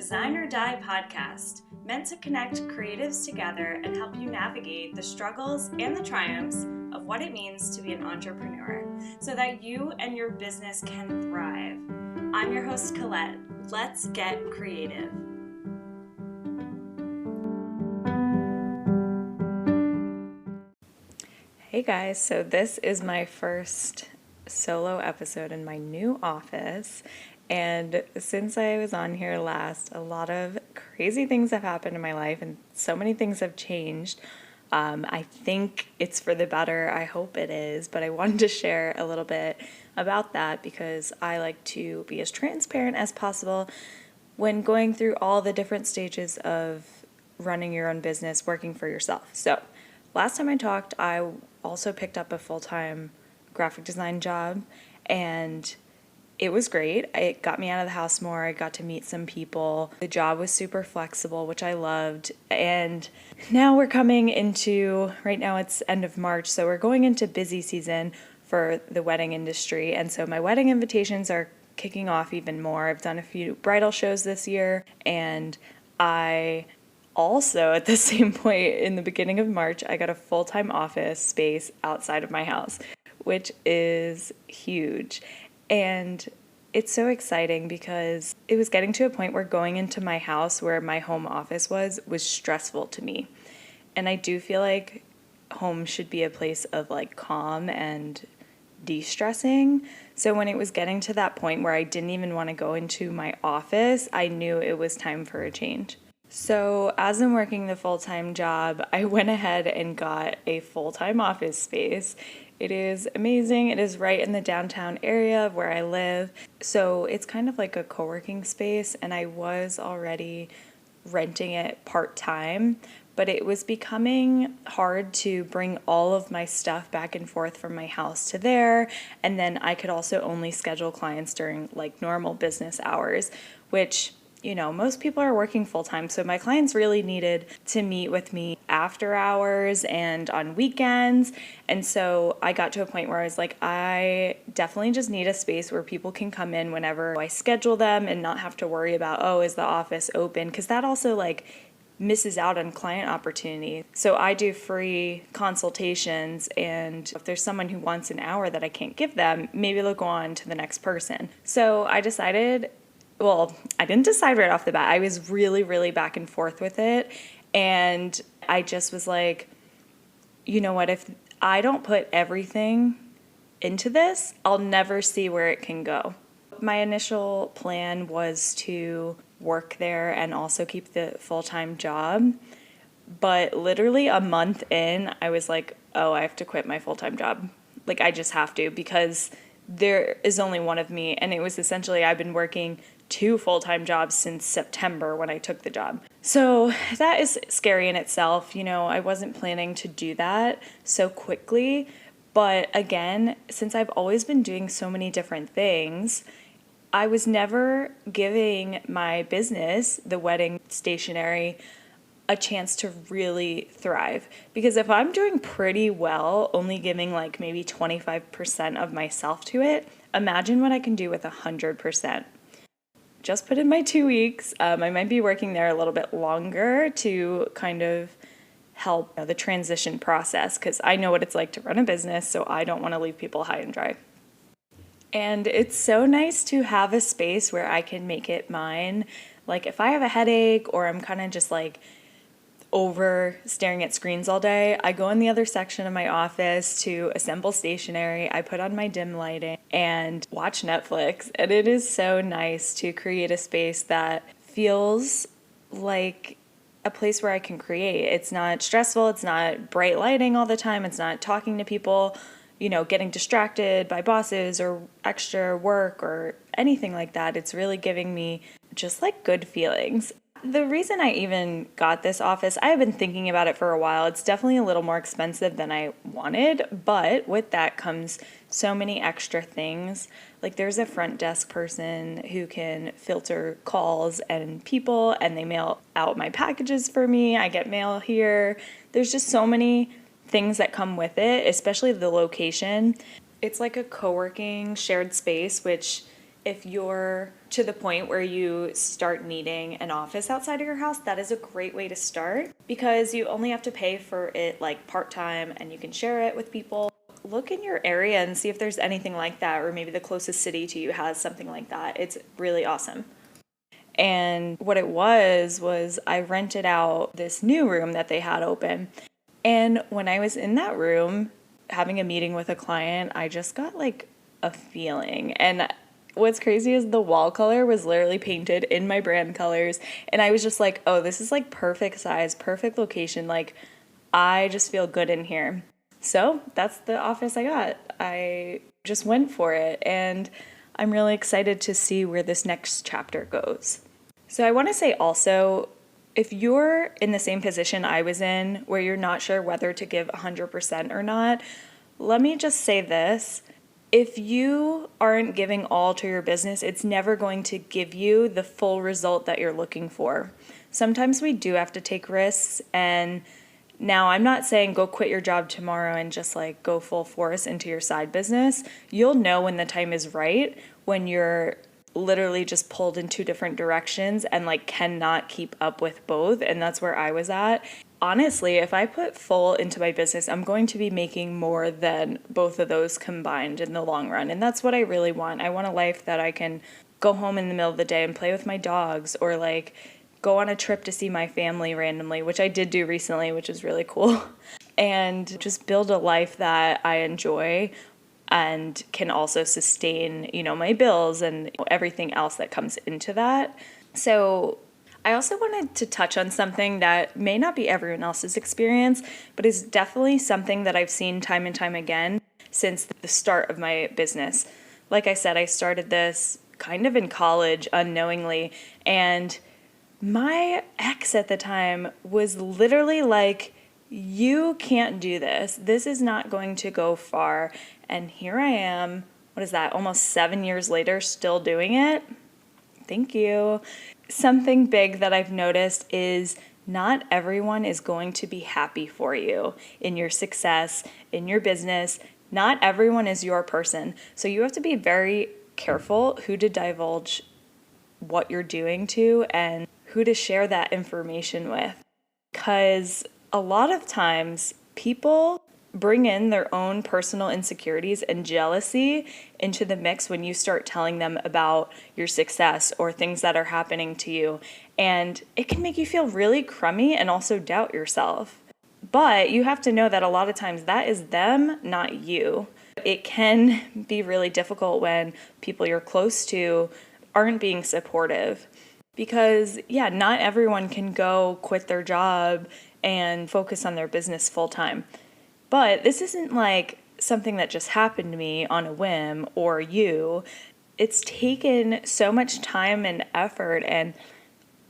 Design or Die podcast, meant to connect creatives together and help you navigate the struggles and the triumphs of what it means to be an entrepreneur so that you and your business can thrive. I'm your host, Colette. Let's get creative. Hey guys, so this is my first solo episode in my new office, and since I was on here last, a lot of crazy things have happened in my life and so many things have changed. I think it's for the better. I hope it is, but I wanted to share a little bit about that because I like to be as transparent as possible when going through all the different stages of running your own business, working for yourself. So last time I talked, I also picked up a full-time graphic design job, and it was great. It got me out of the house more. I got to meet some people. The job was super flexible, which I loved. And now we're coming into, right now it's end of March, so we're going into busy season for the wedding industry. And so my wedding invitations are kicking off even more. I've done a few bridal shows this year, and I also, at the same point in the beginning of March, I got a full-time office space outside of my house, which is huge. And it's so exciting because it was getting to a point where going into my house where my home office was stressful to me. And I do feel like home should be a place of like calm and de-stressing. So when it was getting to that point where I didn't even want to go into my office, I knew it was time for a change. So as I'm working the full-time job, I went ahead and got a full-time office space. It is amazing. It is right in the downtown area of where I live. So it's kind of like a co-working space, and I was already renting it part-time, but it was becoming hard to bring all of my stuff back and forth from my house to there. And then I could also only schedule clients during like normal business hours, which, you know, most people are working full-time, so my clients really needed to meet with me after hours and on weekends. And so I got to a point where I was like, I definitely just need a space where people can come in whenever I schedule them and not have to worry about, oh, is the office open? Because that also like misses out on client opportunity. So I do free consultations, and if there's someone who wants an hour that I can't give them, maybe they'll go on to the next person. So I decided, well, I didn't decide right off the bat. I was really back and forth with it. And I just was like, you know what, if I don't put everything into this, I'll never see where it can go. My initial plan was to work there and also keep the full-time job. But literally a month in, I was like, oh, I have to quit my full-time job. Like, I just have to, because there is only one of me. And it was essentially, I've been working 2 full-time jobs since September when I took the job. So that is scary in itself. You know, I wasn't planning to do that so quickly. But again, since I've always been doing so many different things, I was never giving my business, the wedding stationery, a chance to really thrive. Because if I'm doing pretty well, only giving like maybe 25% of myself to it, imagine what I can do with 100%. Just put in my 2 weeks. I might be working there a little bit longer to kind of help the transition process, because I know what it's like to run a business, so I don't want to leave people high and dry. And it's so nice to have a space where I can make it mine. Like if I have a headache or I'm kind of just like over staring at screens all day, I go in the other section of my office to assemble stationery. I put on my dim lighting and watch Netflix. And it is so nice to create a space that feels like a place where I can create. It's not stressful. It's not bright lighting all the time. It's not talking to people, you know, getting distracted by bosses or extra work or anything like that. It's really giving me just like good feelings. The reason I even got this office, I have been thinking about it for a while. It's definitely a little more expensive than I wanted, but with that comes so many extra things. Like there's a front desk person who can filter calls and people, and they mail out my packages for me. I get mail here. There's just so many things that come with it, especially the location. It's like a co-working shared space, which if you're to the point where you start needing an office outside of your house, that is a great way to start because you only have to pay for it like part-time and you can share it with people. Look in your area and see if there's anything like that, or maybe the closest city to you has something like that. It's really awesome. And what it was I rented out this new room that they had open. And when I was in that room having a meeting with a client, I just got like a feeling. And what's crazy is the wall color was literally painted in my brand colors. And I was just like, oh, this is like perfect size, perfect location. Like, I just feel good in here. So that's the office I got. I just went for it. And I'm really excited to see where this next chapter goes. So I want to say also, if you're in the same position I was in, where you're not sure whether to give 100% or not, let me just say this. If you aren't giving all to your business, it's never going to give you the full result that you're looking for. Sometimes we do have to take risks, and now I'm not saying go quit your job tomorrow and just like go full force into your side business. You'll know when the time is right, when you're literally just pulled in two different directions and like cannot keep up with both. And that's where I was at. Honestly, if I put full into my business, I'm going to be making more than both of those combined in the long run. And that's what I really want. I want a life that I can go home in the middle of the day and play with my dogs, or like go on a trip to see my family randomly, which I did do recently, which is really cool. And just build a life that I enjoy and can also sustain, my bills and everything else that comes into that. So I also wanted to touch on something that may not be everyone else's experience, but is definitely something that I've seen time and time again since the start of my business. Like I said, I started this kind of in college unknowingly, and my ex at the time was literally like, you can't do this. This is not going to go far. And here I am, what is that, almost 7 years later, still doing it? Thank you. Something big that I've noticed is not everyone is going to be happy for you in your success, in your business. Not everyone is your person. So you have to be very careful who to divulge what you're doing to and who to share that information with. Because a lot of times people bring in their own personal insecurities and jealousy into the mix when you start telling them about your success or things that are happening to you. And it can make you feel really crummy and also doubt yourself. But you have to know that a lot of times that is them, not you. It can be really difficult when people you're close to aren't being supportive. Because, not everyone can go quit their job and focus on their business full time. But this isn't like something that just happened to me on a whim or you. It's taken so much time and effort, and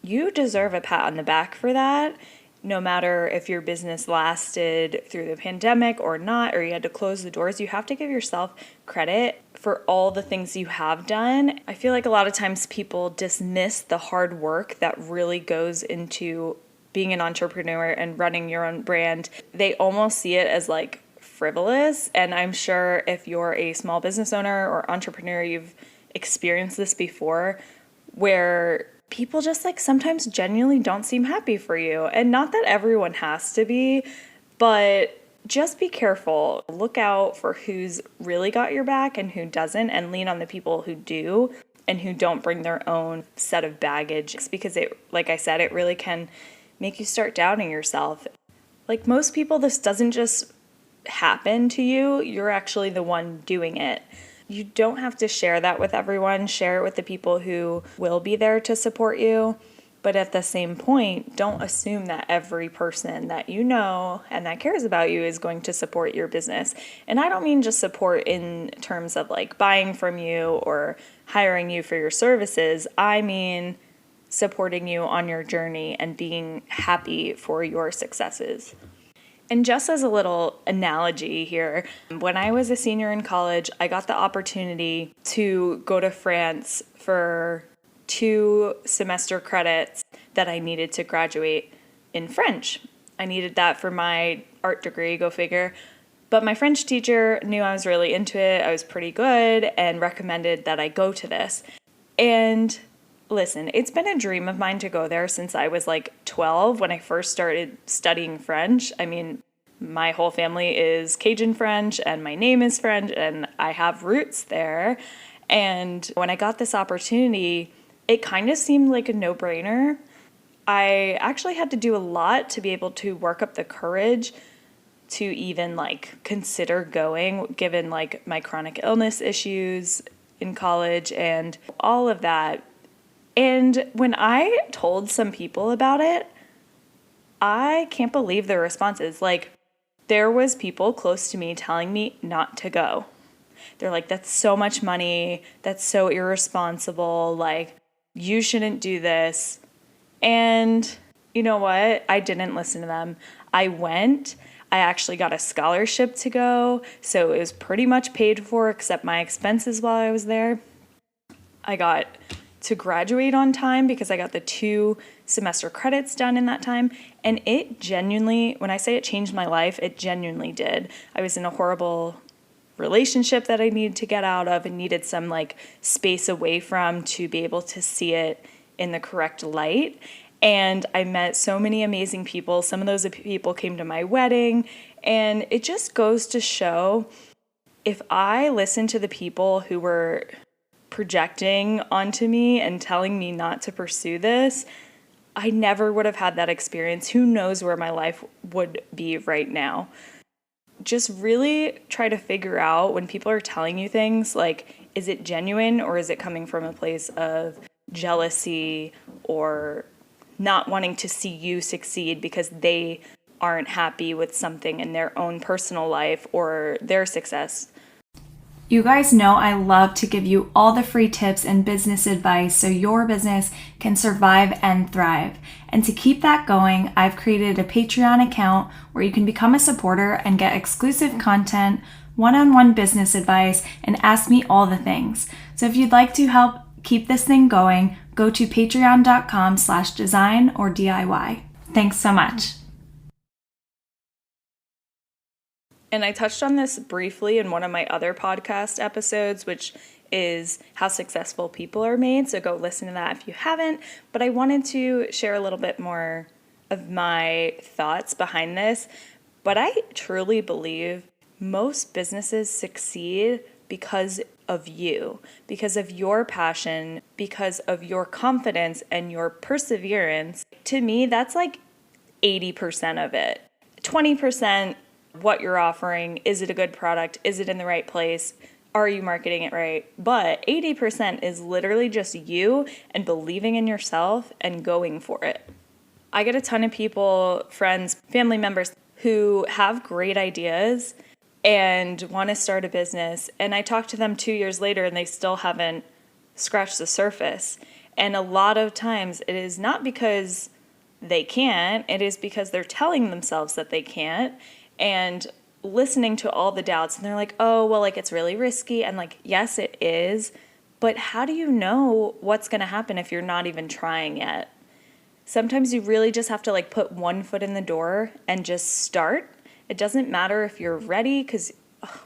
you deserve a pat on the back for that. No matter if your business lasted through the pandemic or not, or you had to close the doors, you have to give yourself credit for all the things you have done. I feel like a lot of times people dismiss the hard work that really goes into being an entrepreneur and running your own brand. They almost see it as like frivolous. And I'm sure if you're a small business owner or entrepreneur, you've experienced this before, where people just like sometimes genuinely don't seem happy for you. And not that everyone has to be, but just be careful. Look out for who's really got your back and who doesn't, and lean on the people who do and who don't bring their own set of baggage, because it, like I said, it really can make you start doubting yourself. Like most people, this doesn't just happen to you. You're actually the one doing it. You don't have to share that with everyone. Share it with the people who will be there to support you. But at the same point, don't assume that every person that you know and that cares about you is going to support your business. And I don't mean just support in terms of like buying from you or hiring you for your services. I mean supporting you on your journey and being happy for your successes. And just as a little analogy here, when I was a senior in college, I got the opportunity to go to France for 2 semester credits that I needed to graduate in French. I needed that for my art degree, go figure. But my French teacher knew I was really into it. I was pretty good and recommended that I go to this. And listen, it's been a dream of mine to go there since I was like 12 when I first started studying French. I mean, my whole family is Cajun French and my name is French and I have roots there. And when I got this opportunity, it kind of seemed like a no-brainer. I actually had to do a lot to be able to work up the courage to even like consider going, given like my chronic illness issues in college and all of that. And when I told some people about it, I can't believe their responses. Like, there was people close to me telling me not to go. They're like, that's so much money. That's so irresponsible. Like, you shouldn't do this. And you know what? I didn't listen to them. I went. I actually got a scholarship to go. So it was pretty much paid for except my expenses while I was there. I got to graduate on time because I got the 2 semester credits done in that time. And it genuinely, when I say it changed my life, it genuinely did. I was in a horrible relationship that I needed to get out of and needed some like space away from to be able to see it in the correct light. And I met so many amazing people. Some of those people came to my wedding. And it just goes to show, if I listened to the people who were projecting onto me and telling me not to pursue this, I never would have had that experience. Who knows where my life would be right now? Just really try to figure out when people are telling you things, like, is it genuine or is it coming from a place of jealousy or not wanting to see you succeed because they aren't happy with something in their own personal life or their success? You guys know I love to give you all the free tips and business advice so your business can survive and thrive. And to keep that going, I've created a Patreon account where you can become a supporter and get exclusive content, one-on-one business advice, and ask me all the things. So if you'd like to help keep this thing going, go to patreon.com/design or DIY. Thanks so much. And I touched on this briefly in one of my other podcast episodes, which is how successful people are made. So go listen to that if you haven't. But I wanted to share a little bit more of my thoughts behind this. But I truly believe most businesses succeed because of you, because of your passion, because of your confidence and your perseverance. To me, that's like 80% of it. 20%, what you're offering. Is it a good product? Is it in the right place? Are you marketing it right? But 80% is literally just you and believing in yourself and going for it. I get a ton of people, friends, family members who have great ideas and want to start a business. And I talk to them 2 years later and they still haven't scratched the surface. And a lot of times it is not because they can't, it is because they're telling themselves that they can't and listening to all the doubts. And they're like, oh, well, like, it's really risky. And like, yes, it is. But how do you know what's going to happen if you're not even trying yet? Sometimes you really just have to like put one foot in the door and just start. It doesn't matter if you're ready because,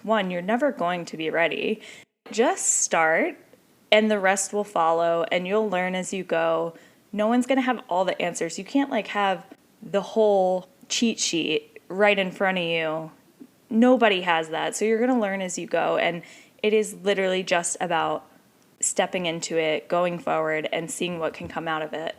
one, you're never going to be ready. Just start and the rest will follow and you'll learn as you go. No one's going to have all the answers. You can't like have the whole cheat sheet right in front of you. Nobody has that. So you're going to learn as you go. And it is literally just about stepping into it, going forward, and seeing what can come out of it.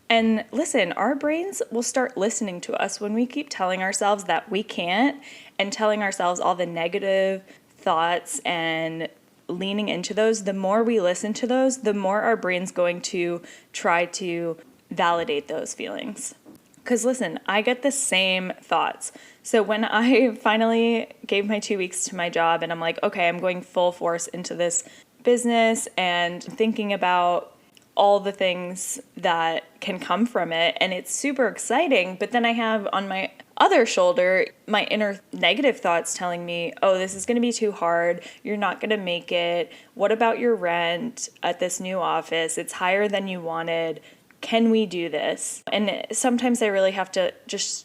And listen, our brains will start listening to us when we keep telling ourselves that we can't and telling ourselves all the negative thoughts and leaning into those. The more we listen to those, the more our brain's going to try to validate those feelings. Because listen, I get the same thoughts. So when I finally gave my 2 weeks to my job and I'm like, okay, I'm going full force into this business and thinking about all the things that can come from it. And it's super exciting. But then I have on my other shoulder, my inner negative thoughts telling me, oh, this is going to be too hard. You're not going to make it. What about your rent at this new office? It's higher than you wanted. Can we do this? And sometimes I really have to just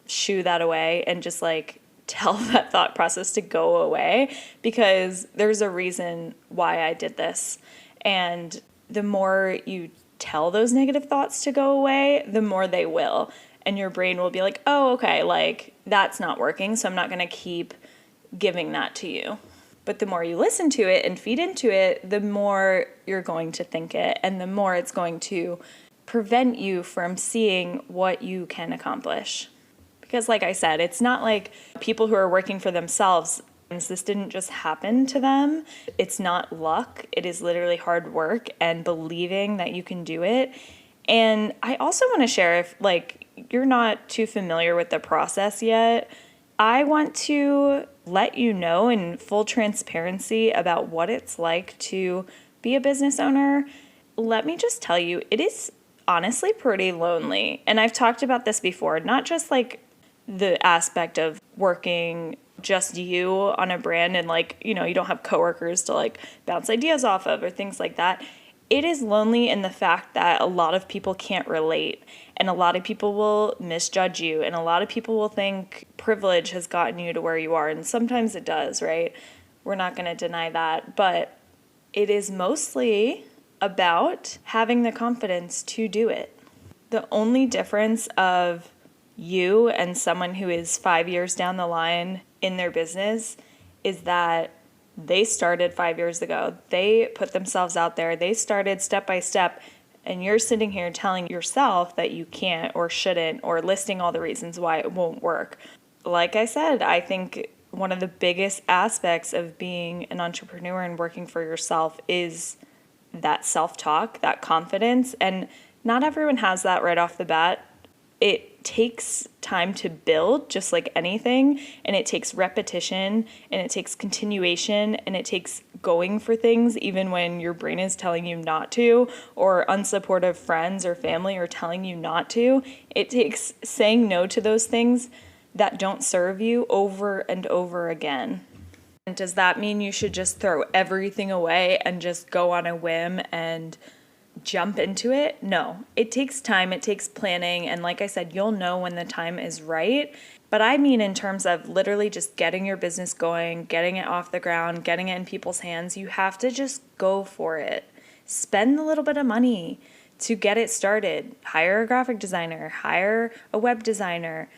shoo that away and just like tell that thought process to go away, because there's a reason why I did this. And the more you tell those negative thoughts to go away, the more they will. And your brain will be like, oh, okay, like that's not working, so I'm not going to keep giving that to you. But the more you listen to it and feed into it, the more you're going to think it, and the more it's going to prevent you from seeing what you can accomplish. Because like I said, it's not like people who are working for themselves, this didn't just happen to them. It's not luck. It is literally hard work and believing that you can do it. And I also want to share, if like you're not too familiar with the process yet, I want to let you know in full transparency about what it's like to be a business owner. Let me just tell you, it is honestly pretty lonely. And I've talked about this before, not just like the aspect of working just you on a brand and like, you know, you don't have coworkers to like bounce ideas off of or things like that. It is lonely in the fact that a lot of people can't relate, and a lot of people will misjudge you, and a lot of people will think privilege has gotten you to where you are, and sometimes it does, right? We're not going to deny that, but it is mostly about having the confidence to do it. The only difference of you and someone who is 5 years down the line in their business is that they started 5 years ago. They put themselves out there. They started step by step. And you're sitting here telling yourself that you can't or shouldn't, or listing all the reasons why it won't work. Like I said, I think one of the biggest aspects of being an entrepreneur and working for yourself is that self-talk, that confidence. And not everyone has that right off the bat. It takes time to build, just like anything, and it takes repetition, and it takes continuation, and it takes going for things even when your brain is telling you not to, or unsupportive friends or family are telling you not to. It takes saying no to those things that don't serve you over and over again. And does that mean you should just throw everything away and just go on a whim and jump into it? No, it takes time, it takes planning, and like I said, you'll know when the time is right. But I mean in terms of literally just getting your business going, getting it off the ground, getting it in people's hands. You have to just go for it. Spend a little bit of money to get it started. Hire a graphic designer, hire a web designer,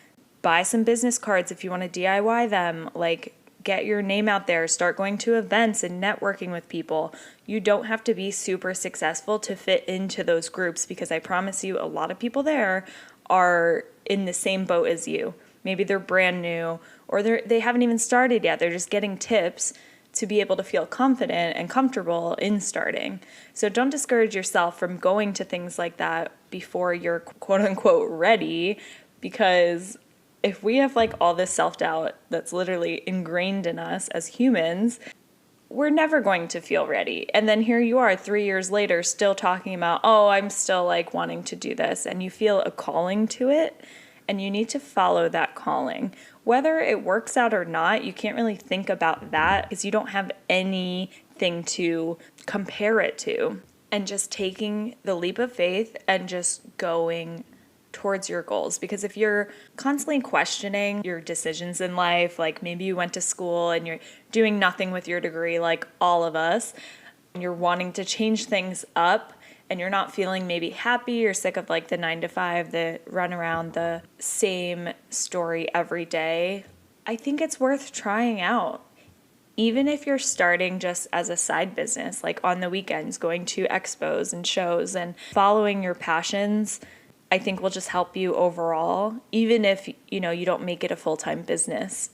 buy some business cards if you want to DIY them, like get your name out there, start going to events and networking with people. You don't have to be super successful to fit into those groups, because I promise you a lot of people there are in the same boat as you. Maybe they're brand new, or they haven't even started yet. They're just getting tips to be able to feel confident and comfortable in starting. So don't discourage yourself from going to things like that before you're quote unquote ready, because if we have like all this self-doubt that's literally ingrained in us as humans, we're never going to feel ready. And then here you are 3 years later still talking about, oh, I'm still like wanting to do this. And you feel a calling to it, and you need to follow that calling. Whether it works out or not, you can't really think about that because you don't have anything to compare it to. And just taking the leap of faith and just going towards your goals. Because if you're constantly questioning your decisions in life, like maybe you went to school and you're doing nothing with your degree like all of us, and you're wanting to change things up, and you're not feeling maybe happy, you're sick of like the 9 to 5, the run around the same story every day, I think it's worth trying out. Even if you're starting just as a side business, like on the weekends, going to expos and shows and following your passions, I think will just help you overall, even if, you know, you don't make it a full-time business.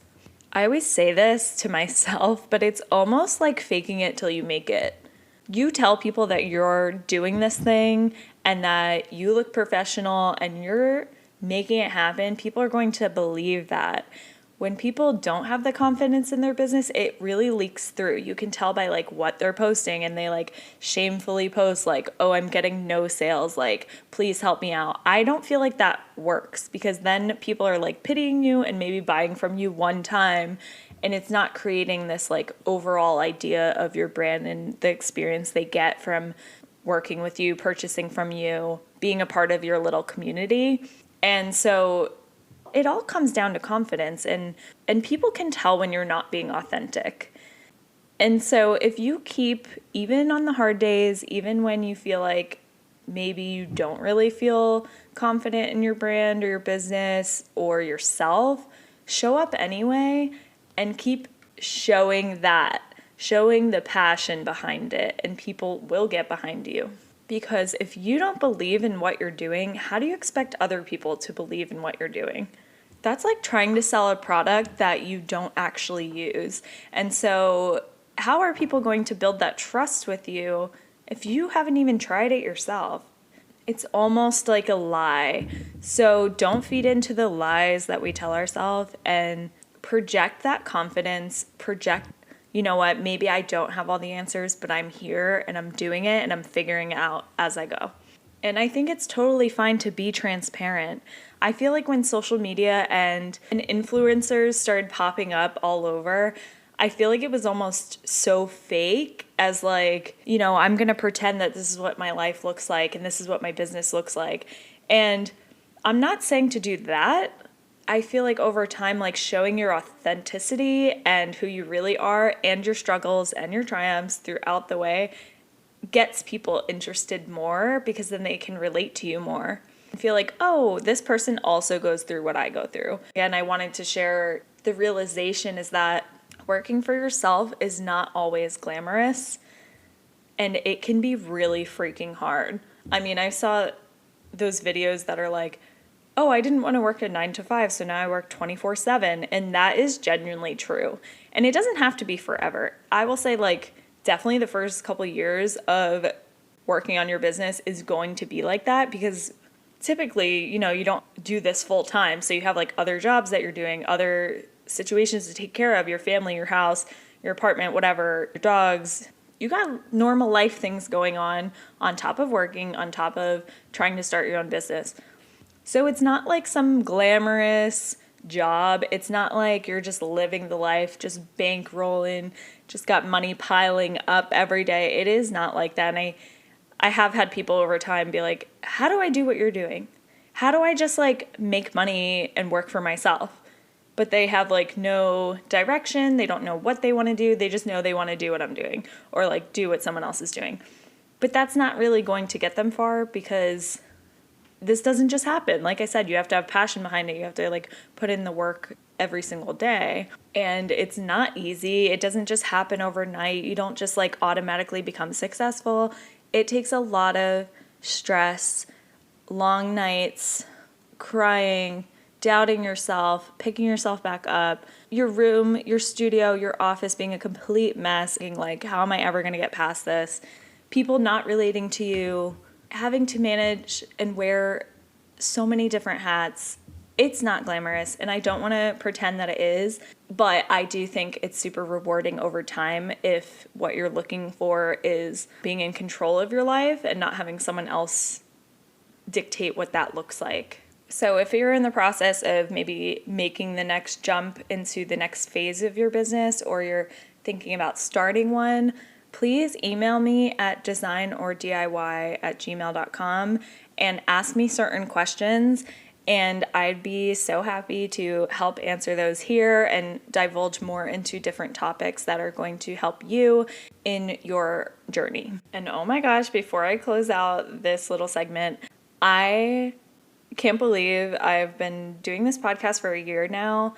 I always say this to myself, but it's almost like faking it till you make it. You tell people that you're doing this thing and that you look professional and you're making it happen, people are going to believe that. When people don't have the confidence in their business, it really leaks through. You can tell by like what they're posting, and they like shamefully post like, oh, I'm getting no sales, like please help me out. I don't feel like that works, because then people are like pitying you and maybe buying from you one time, and it's not creating this like overall idea of your brand and the experience they get from working with you, purchasing from you, being a part of your little community. And so It all comes down to confidence, and people can tell when you're not being authentic. And so if you keep, even on the hard days, even when you feel like maybe you don't really feel confident in your brand or your business or yourself, show up anyway and keep showing the passion behind it, and people will get behind you. Because if you don't believe in what you're doing, how do you expect other people to believe in what you're doing? That's like trying to sell a product that you don't actually use. And so how are people going to build that trust with you if you haven't even tried it yourself? It's almost like a lie. So don't feed into the lies that we tell ourselves, and project that confidence. Project, you know what, maybe I don't have all the answers, but I'm here and I'm doing it and I'm figuring it out as I go. And I think it's totally fine to be transparent. I feel like when social media and influencers started popping up all over, I feel like it was almost so fake, as like, you know, I'm going to pretend that this is what my life looks like and this is what my business looks like. And I'm not saying to do that. I feel like over time, like showing your authenticity and who you really are and your struggles and your triumphs throughout the way gets people interested more, because then they can relate to you more. I feel like, oh, this person also goes through what I go through. And I wanted to share the realization is that working for yourself is not always glamorous, and it can be really freaking hard. I mean, I saw those videos that are like, oh, I didn't want to work a 9 to 5, so now I work 24/7. And that is genuinely true. And it doesn't have to be forever. I will say, like, definitely the first couple of years of working on your business is going to be like that, because typically, you know, you don't do this full time. So you have like other jobs that you're doing, other situations to take care of, your family, your house, your apartment, whatever, your dogs. You got normal life things going on top of working, on top of trying to start your own business. So it's not like some glamorous job. It's not like you're just living the life, just bankrolling, just got money piling up every day. It is not like that. And I have had people over time be like, how do I do what you're doing? How do I just like make money and work for myself? But they have like no direction. They don't know what they want to do. They just know they want to do what I'm doing, or like do what someone else is doing. But that's not really going to get them far, because this doesn't just happen. Like I said, you have to have passion behind it. You have to like put in the work every single day. And it's not easy. It doesn't just happen overnight. You don't just like automatically become successful. It takes a lot of stress, long nights, crying, doubting yourself, picking yourself back up, your room, your studio, your office being a complete mess, being like, how am I ever going to get past this? People not relating to you, having to manage and wear so many different hats. It's not glamorous, and I don't want to pretend that it is, but I do think it's super rewarding over time if what you're looking for is being in control of your life and not having someone else dictate what that looks like. So if you're in the process of maybe making the next jump into the next phase of your business, or you're thinking about starting one, please email me at designordIY@gmail.com and ask me certain questions, and I'd be so happy to help answer those here and divulge more into different topics that are going to help you in your journey. And oh my gosh, before I close out this little segment, I can't believe I've been doing this podcast for a year now.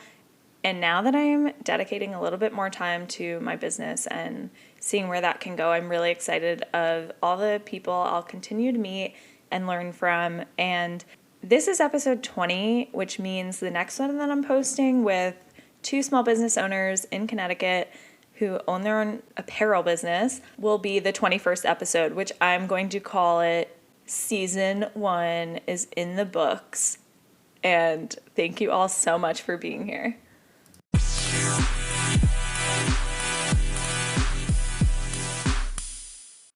And now that I'm dedicating a little bit more time to my business and seeing where that can go, I'm really excited of all the people I'll continue to meet and learn from. And this is episode 20, which means the next one that I'm posting with 2 small business owners in Connecticut who own their own apparel business will be the 21st episode, which I'm going to call it Season 1 is in the books. And thank you all so much for being here.